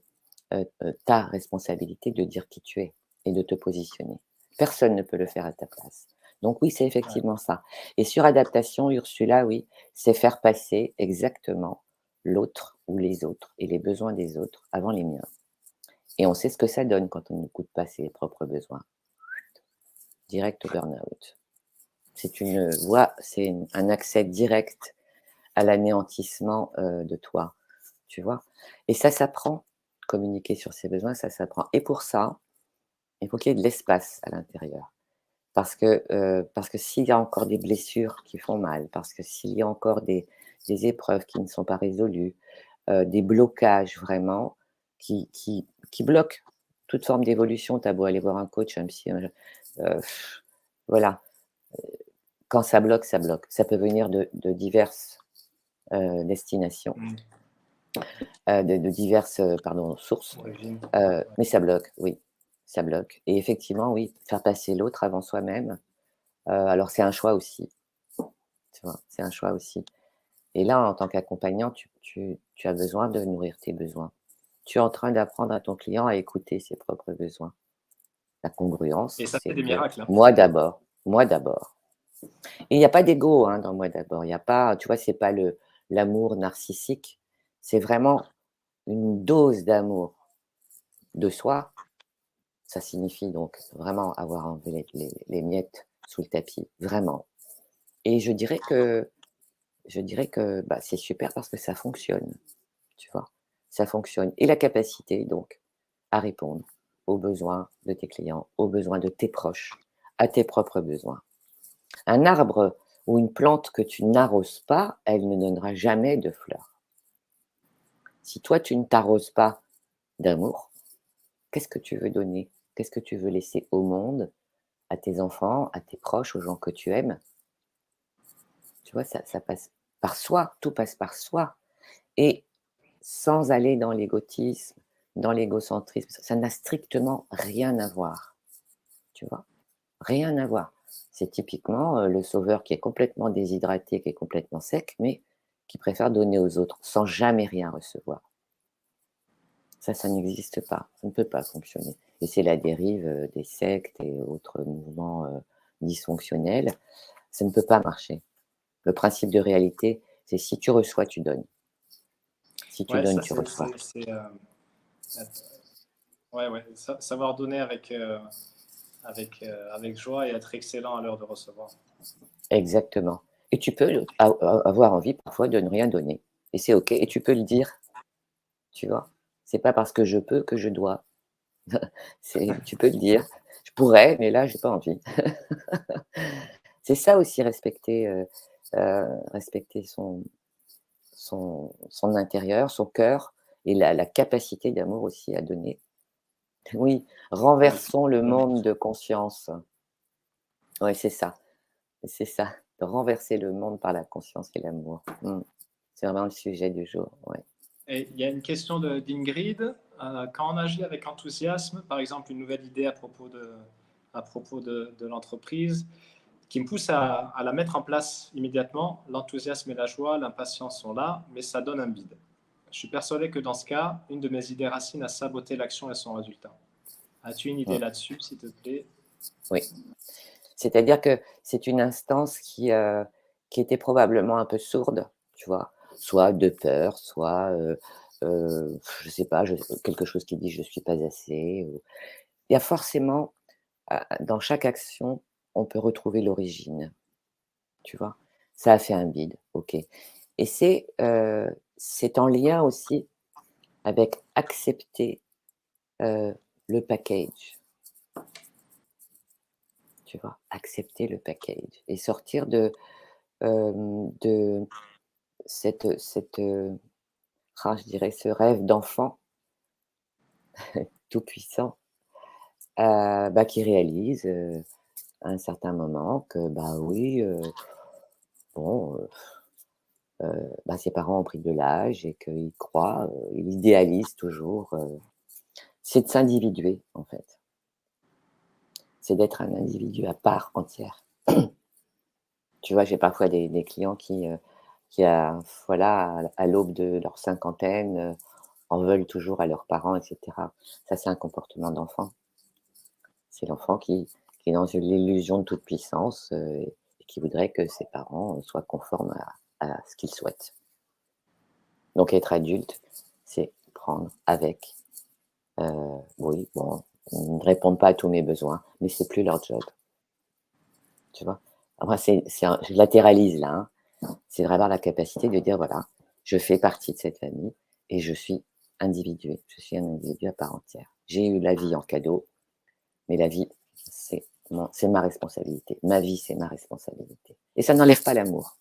ta responsabilité de dire qui tu es et de te positionner. Personne ne peut le faire à ta place. Donc oui, c'est Ouais. effectivement ça. Et sur adaptation, Ursula, oui, c'est faire passer exactement l'autre ou les autres et les besoins des autres avant les miens. Et on sait ce que ça donne quand on n'écoute pas ses propres besoins. Direct au burn-out. C'est un accès direct à l'anéantissement, de toi, tu vois? Et ça s'apprend. Communiquer sur ses besoins, ça s'apprend. Et pour ça, il faut qu'il y ait de l'espace à l'intérieur. Parce que s'il y a encore des blessures qui font mal, parce que s'il y a encore des épreuves qui ne sont pas résolues, des blocages vraiment qui bloquent toute forme d'évolution. Tu as beau aller voir un coach, un psy, voilà. Quand ça bloque, ça bloque. Ça peut venir de diverses, destinations, Mmh. de diverses, pardon, sources, Origine. mais ça bloque, oui. ça bloque. Et effectivement, oui, faire passer l'autre avant soi-même, alors c'est un choix aussi, tu vois? C'est un choix aussi. Et là, en tant qu'accompagnant, tu as besoin de nourrir tes besoins. Tu es en train d'apprendre à ton client à écouter ses propres besoins. La congruence, Et ça fait c'est des que miracles, hein. moi d'abord, moi d'abord. Et il n'y a pas d'ego, hein, dans moi d'abord. Il y a pas, tu vois, c'est pas le l'amour narcissique, c'est vraiment une dose d'amour de soi. Ça signifie donc vraiment avoir enlevé les miettes sous le tapis, vraiment. Et je dirais que, bah, c'est super parce que ça fonctionne, tu vois? Ça fonctionne et la capacité donc à répondre aux besoins de tes clients, aux besoins de tes proches, à tes propres besoins. Un arbre ou une plante que tu n'arroses pas, elle ne donnera jamais de fleurs. Si toi tu ne t'arroses pas d'amour, qu'est-ce que tu veux donner? Qu'est-ce que tu veux laisser au monde, à tes enfants, à tes proches, aux gens que tu aimes? Tu vois, ça passe par soi, tout passe par soi et sans aller dans l'égotisme, dans l'égocentrisme, ça n'a strictement rien à voir, tu vois? Rien à voir. C'est typiquement, le sauveur qui est complètement déshydraté, qui est complètement sec, mais qui préfère donner aux autres sans jamais rien recevoir. Ça n'existe pas, ça ne peut pas fonctionner et c'est la dérive, des sectes et autres mouvements, dysfonctionnels. Ça ne peut pas marcher. Le principe de réalité, c'est si tu reçois, tu donnes. Si tu Ouais, donnes, ça, tu reçois. ouais, ouais, savoir donner avec joie et être excellent à l'heure de recevoir. Exactement et tu peux avoir envie parfois de ne rien donner et c'est OK et tu peux le dire, tu vois? C'est pas parce que je peux que je dois. Tu peux le dire: «Je pourrais, mais là, j'ai pas envie». C'est ça aussi respecter son intérieur, son cœur et la capacité d'amour aussi à donner. Oui, Ouais, c'est renversons le donner. monde de conscience. Ouais, c'est ça, de renverser le monde par la conscience et l'amour. C'est vraiment le sujet du jour, ouais. Et il y a une question d'Ingrid. Quand on agit avec enthousiasme, par exemple une nouvelle idée à propos de l'entreprise, qui me pousse à la mettre en place immédiatement, l'enthousiasme et la joie, l'impatience sont là, mais ça donne un bide. Je suis persuadé que dans ce cas, une de mes idées racines a saboté l'action et son résultat. As-tu une idée Mmh, là-dessus, s'il te plaît? oui. C'est-à-dire que c'est une instance qui était probablement un peu sourde, tu vois? Soit de peur, soit, je sais pas, quelque chose qui dit: «Je suis pas assez» ou il y a forcément, dans chaque action, on peut retrouver l'origine, tu vois? Ça a fait un bide, OK et c'est en lien aussi avec accepter, heu, le package, tu vois? Accepter le package et sortir de je dirais ce rêve d'enfant tout puissant, bah, qui réalise, à un certain moment que, bah, oui, bon, bah, ses parents ont pris de l'âge et qu'il croit, il idéalise toujours, c'est de s'individuer, en fait. C'est d'être un individu à part entière. Tu vois, j'ai parfois des clients qui voilà, à l'aube de leur cinquantaine, en veulent toujours à leurs parents et cetera. Ça, c'est un comportement d'enfant. C'est l'enfant qui est dans l'illusion de toute puissance, et qui voudrait que ses parents, soient conformes à ce qu'il souhaite. Donc être adulte, c'est prendre avec, oui, bon, ils ne répondent pas à tous mes besoins, mais c'est plus leur job, tu vois? Moi, je latéralise là, hein. C'est vraiment la capacité de dire: «Voilà, je fais partie de cette famille et je suis individué. Je suis un individu à part entière. J'ai eu la vie en cadeau, mais la vie, c'est ma responsabilité. Ma vie, c'est ma responsabilité» et ça n'enlève pas l'amour.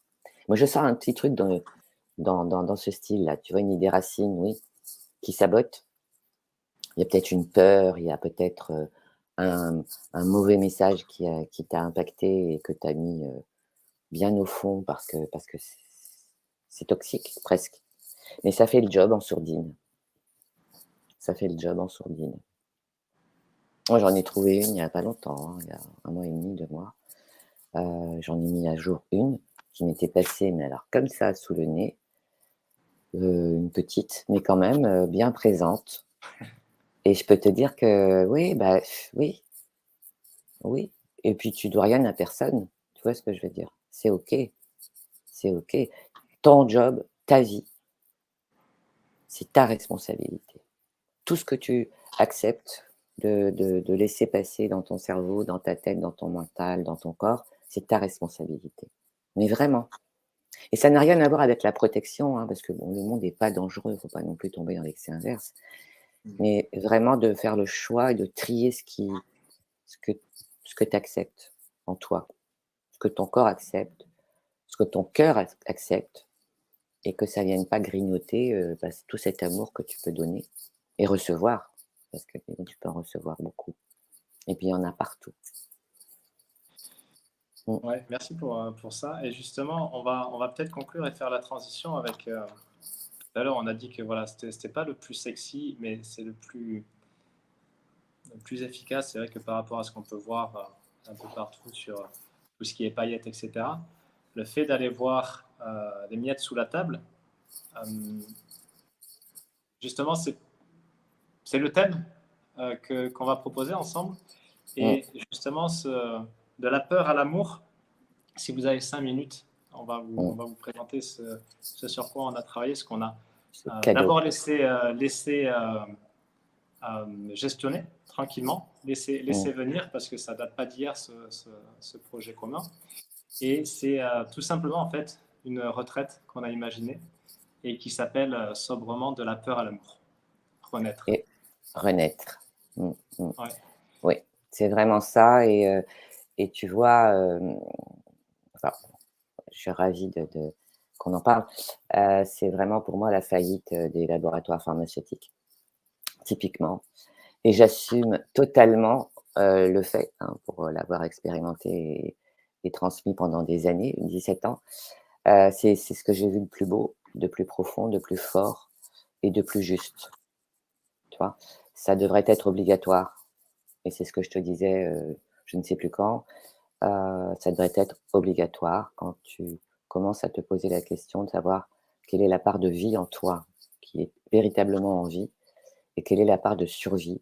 Moi, je sors un petit truc dans ce style-là, tu vois? Une idée racine, oui, qui sabote. Il y a peut-être une peur, il y a peut-être, un mauvais message qui t'a impacté et que tu as mis, bien au fond parce que c'est toxique presque. Mais ça fait le job en sourdine. Ça fait le job en sourdine. Moi, j'en ai trouvé une il n'y a pas longtemps, hein, il y a 1 mois et demi, 2 mois. J'en ai mis à jour une qui m'était passée, mais alors comme ça sous le nez, une petite, mais quand même, bien présente et je peux te dire que oui, bah, oui, oui et puis tu dois rien à personne. Tu vois ce que je veux dire? C'est OK. Ton job, ta vie, c'est ta responsabilité. Tout ce que tu acceptes de laisser passer dans ton cerveau, dans ta tête, dans ton mental, dans ton corps, c'est ta responsabilité. Mais vraiment. Et ça n'a rien à voir avec la protection, hein, parce que bon, le monde n'est pas dangereux, il ne faut pas non plus tomber dans l'excès inverse. Mmh. Mais vraiment de faire le choix et de trier ce que, ce que tu acceptes en toi, ce que ton corps accepte, ce que ton cœur accepte, et que ça ne vienne pas grignoter bah, tout cet amour que tu peux donner et recevoir, parce que tu peux en recevoir beaucoup. Et puis il y en a partout. Mm. Ouais, merci pour ça. Et justement, on va peut-être conclure et faire la transition avec. Tout à l'heure, on a dit que voilà, c'était pas le plus sexy, mais c'est le plus efficace. C'est vrai que par rapport à ce qu'on peut voir un peu partout sur tout ce qui est paillettes, etc., le fait d'aller voir les miettes sous la table, euh, justement, c'est le thème qu'on va proposer ensemble. Mm. Et justement, de la peur à l'amour, si vous avez 5 minutes, Mm. on va vous présenter ce sur quoi on a travaillé, ce qu'on a C'est cadeau. d'abord laissé gestionner tranquillement, Mm. laisser venir, parce que ça date pas d'hier, ce projet commun. Et c'est tout simplement, en fait, une retraite qu'on a imaginée et qui s'appelle sobrement de la peur à l'amour. Renaître. Et renaître. Mm. Mm. Ouais. Oui, c'est vraiment ça. Et tu vois, enfin, je suis ravie qu'on en parle. C'est vraiment pour moi la faillite des laboratoires pharmaceutiques, typiquement. Et j'assume totalement le fait, hein, pour l'avoir expérimenté et transmis pendant des années, 17 ans. C'est ce que j'ai vu de plus beau, de plus profond, de plus fort et de plus juste, tu vois? Ça devrait être obligatoire et c'est ce que je te disais, je ne sais plus quand, ça devrait être obligatoire quand tu commences à te poser la question de savoir quelle est la part de vie en toi qui est véritablement en vie et quelle est la part de survie,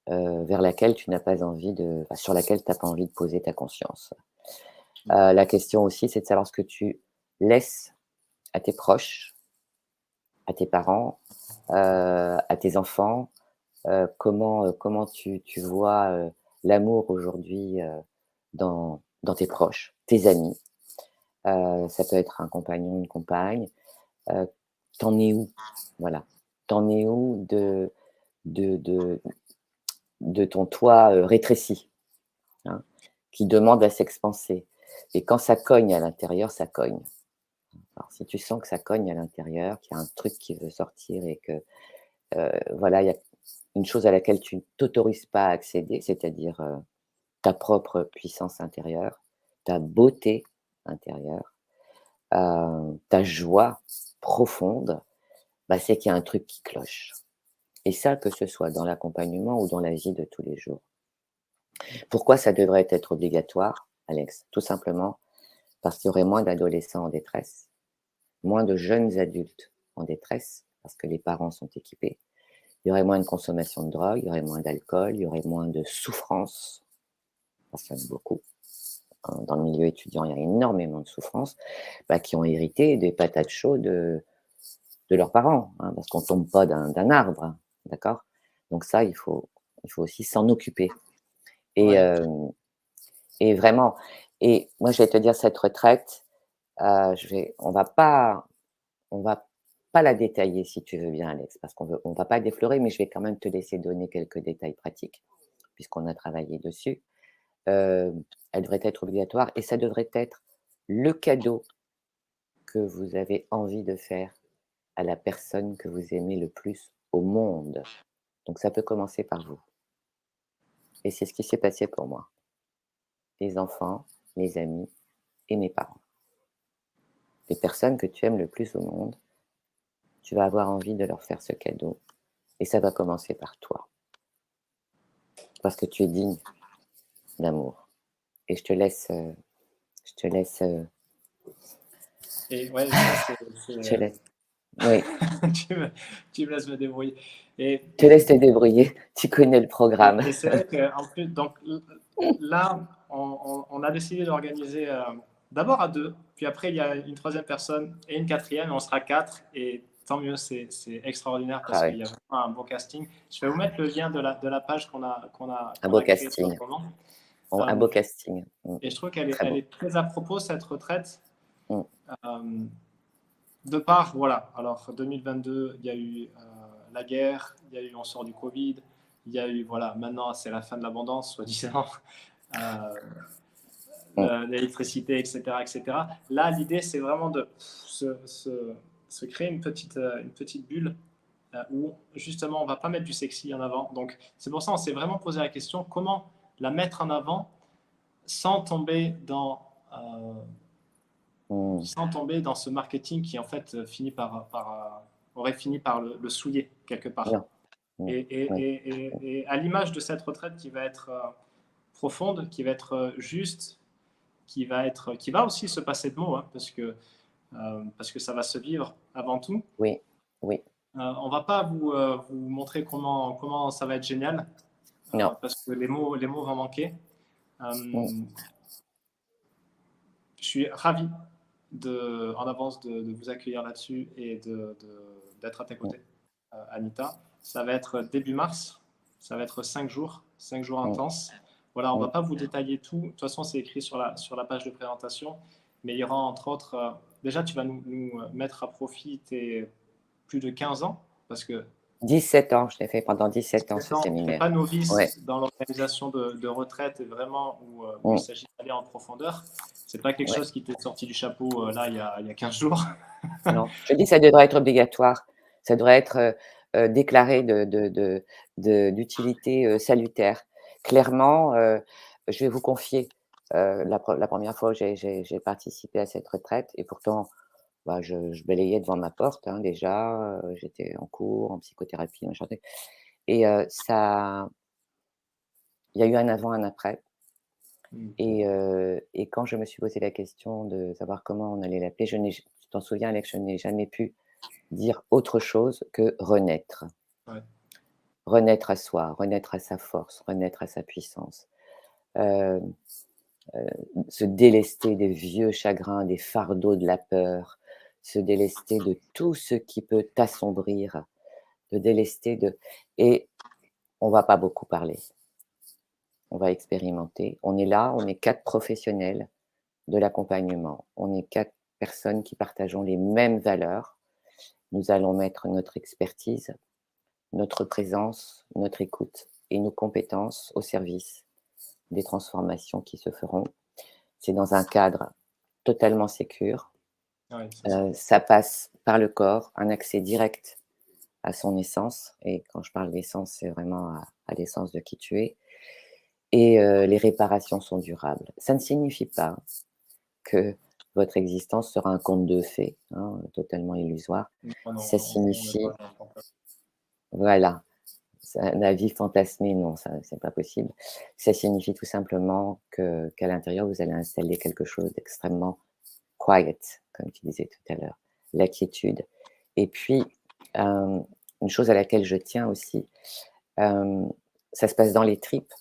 vers laquelle tu n'as pas envie de enfin, sur laquelle tu as pas envie de poser ta conscience. La question aussi, c'est de savoir ce que tu laisses à tes proches, à tes parents, à tes enfants, comment tu vois, l'amour aujourd'hui, dans tes proches, tes amis. Ça peut être un compagnon, une compagne. Heu, tu es où? Voilà. T'en es où de de de ton toit, rétréci, hein, qui demande à s'expanser et quand ça cogne à l'intérieur, ça cogne. Alors si tu sens que ça cogne à l'intérieur, qu'il y a un truc qui veut sortir et que, voilà, il y a une chose à laquelle tu ne t'autorises pas à accéder, c'est-à-dire, ta propre puissance intérieure, ta beauté intérieure, ta joie profonde, bah, c'est qu'il y a un truc qui cloche et ça, que ce soit dans l'accompagnement ou dans la vie de tous les jours. Pourquoi ça devrait être obligatoire, Alex? Tout simplement parce qu'il y aurait moins d'adolescents en détresse, moins de jeunes adultes en détresse, parce que les parents sont équipés. Il y aurait moins de consommation de drogue, il y aurait moins d'alcool, il y aurait moins de souffrance, parce qu'il y en a beaucoup. Hein. Dans le milieu étudiant, il y a énormément de souffrances, bah, qui ont hérité des patates chaudes de leurs parents, hein, parce qu'on ne tombe pas d'un arbre, hein, d'accord? Donc ça, il faut aussi s'en occuper. Et, Ouais. et vraiment, et moi, je vais te dire, cette retraite, on va pas la détailler si tu veux bien, Alex, parce on va pas déflorer, mais je vais quand même te laisser donner quelques détails pratiques, puisqu'on a travaillé dessus. Elle devrait être obligatoire et ça devrait être le cadeau que vous avez envie de faire à la personne que vous aimez le plus au monde. Donc ça peut commencer par vous et c'est ce qui s'est passé pour moi. Les enfants, mes amis et mes parents. Les personnes que tu aimes le plus au monde, tu vas avoir envie de leur faire ce cadeau et ça va commencer par toi. parce que tu es digne d'amour. Et je te laisse, je te laisse, Et ouais, ça, je te laisse, oui, tu me, tu me laisses me débrouiller. Et, je te laisse te débrouiller. Tu connais le programme. et c'est vrai qu'en plus, donc là, on a décidé d'organiser d'abord à deux, puis après il y a une troisième personne et une quatrième, et on sera quatre, et tant mieux, c'est extraordinaire parce Ah qu'il oui, y a vraiment un beau casting. Je vais vous mettre le lien de la page un qu'on beau a créée pour le casting, moment. un Euh, beau casting. et je trouve Très elle beau. est très à propos, cette retraite. Mm, Euh, de part, voilà, alors 2022, il y a eu la guerre, il y a eu, on sort du Covid, il y a eu, voilà, maintenant c'est la fin de l'abondance, soi-disant, euh, mm, l'électricité, etc., etc. Là, l'idée, c'est vraiment de se créer une petite bulle où, justement, on ne va pas mettre du sexy en avant. Donc, c'est pour ça qu'on s'est vraiment posé la question, comment la mettre en avant sans tomber mm. sans tomber dans ce marketing qui en fait aurait fini par le souiller quelque part. Non, non, oui, Et à l'image de cette retraite qui va être profonde, qui va être juste, qui va aussi se passer de mots, hein, parce que ça va se vivre avant tout. oui, oui, On va pas vous montrer comment ça va être génial, non. parce que les mots vont manquer. Mm, Euh, je suis ravi en avance de vous accueillir là-dessus et d'être à tes mm, côtés, Anita. Ça va être début mars, ça va être 5 jours mm, intenses. Voilà, on ne va mm. pas vous détailler tout. De toute façon, c'est écrit sur la page de présentation. Mais il y aura entre autres, déjà, tu vas nous mettre à profit tes plus de 15 ans, parce que 17 ans, je l'ai fait pendant 17 ans ce tu n'es séminaire. pas Ouais. novice dans l'organisation de retraite, vraiment où il Mm, s'agit d'aller en profondeur. Ce n'est pas quelque ouais. chose qui t'est sorti du chapeau là, il y a 15 jours. Non, je dis ça devrait être obligatoire. Ça devrait être, déclaré d'utilité, salutaire. Clairement, je vais vous confier, la 1re fois où j'ai participé à cette retraite et pourtant, bah, je balayais devant ma porte, hein, déjà, j'étais en cours, en psychothérapie, machin truc et ça il y a eu un avant, un après et quand je me suis posé la question de savoir comment on allait l'appeler, je n'ai tu t'en souviens, Alex, je n'ai jamais pu dire autre chose que renaître. Ouais. Renaître à soi, renaître à sa force, renaître à sa puissance. Heu, Se délester des vieux chagrins, des fardeaux de la peur, se délester de tout ce qui peut t'assombrir, de délester de et on va pas beaucoup parler, on va expérimenter. On est là, on est 4 professionnels de l'accompagnement. On est 4 personnes qui partageons les mêmes valeurs. Nous allons mettre notre expertise, notre présence, notre écoute et nos compétences au service des transformations qui se feront. C'est dans un cadre totalement sécure. Ouais, ça, c'est cool. Ça passe par le corps, un accès direct à son essence. Et quand je parle d'essence, c'est vraiment à l'essence de qui tu es. Et les réparations sont durables. Ça ne signifie pas que votre existence sera un conte de fées, hein, totalement illusoire. Non, non, Ça on n'est pas signifie, dans le voilà, la vie fantasmée, non, ça, c'est pas possible. Ça signifie tout simplement qu'à l'intérieur, vous allez installer quelque chose d'extrêmement quiet, comme tu disais tout à l'heure, la quiétude. Et puis, une chose à laquelle je tiens aussi, hem, ça se passe dans les tripes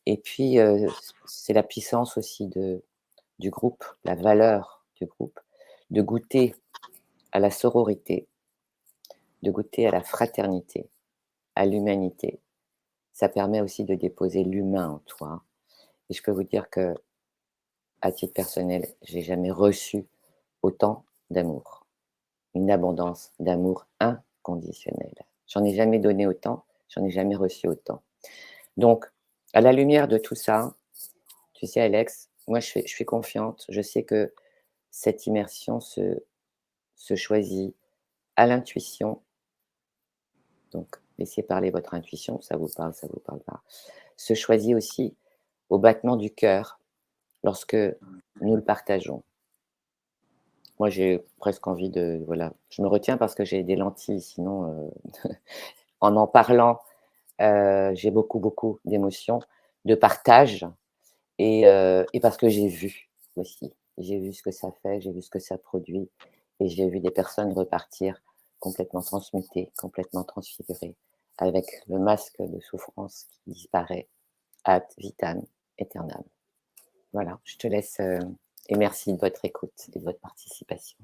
et puis, c'est la puissance aussi du groupe, la valeur du groupe, de goûter à la sororité, de goûter à la fraternité, à l'humanité. Ça permet aussi de déposer l'humain en toi et je peux vous dire que à titre personnel, j'ai jamais reçu autant d'amour. Une abondance d'amour inconditionnel. J'en ai jamais donné autant, j'en ai jamais reçu autant. Donc, à la lumière de tout ça, tu sais, Alex, moi, je suis confiante. Je sais que cette immersion se choisit à l'intuition. Donc, laissez parler votre intuition, ça vous parle pas. Se choisit aussi au battement du cœur lorsque nous le partageons. Moi, j'ai presque envie de, voilà, je me retiens parce que j'ai des lentilles, sinon, en parlant, J'ai beaucoup, beaucoup d'émotions, de partage et parce que j'ai vu aussi. J'ai vu ce que ça fait, j'ai vu ce que ça produit et j'ai vu des personnes repartir complètement transmutées, complètement transfigurées, avec le masque de souffrance qui disparaît ad vitam aeternam. Voilà, je te laisse, et merci de votre écoute et de votre participation.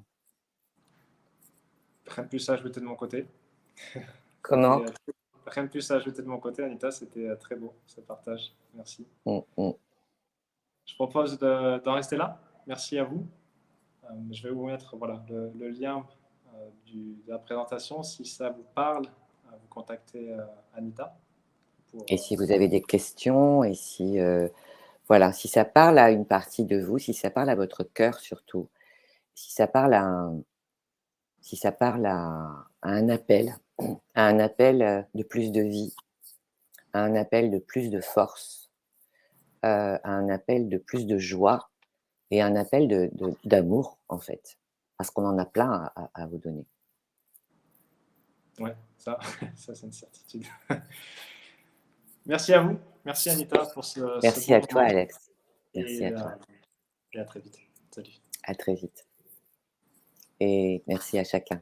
Rien de plus à ajouter de mon côté. C'était, Comment? rien de plus à ajouter de mon côté, Anita. C'était très beau ce partage. Merci. Mmh. Je propose d'en rester là. Merci à vous. Je vais vous mettre voilà, le lien de la présentation. Si ça vous parle, vous contactez Anita. Pour, Et si vous avez des questions et si, voilà, si ça parle à une partie de vous, si ça parle à votre cœur surtout, si ça parle à un si ça parle à un appel, de plus de vie, à un appel de plus de force, à un appel de plus de joie et un appel d'amour, en fait, parce qu'on en a plein à vous donner. ouais, ça, ça c'est une certitude. Merci à vous. Merci Anita pour ce Merci beau à toi, moment. Alex. Merci Et, à euh, toi. et à très vite. Salut. À très vite et merci à chacun.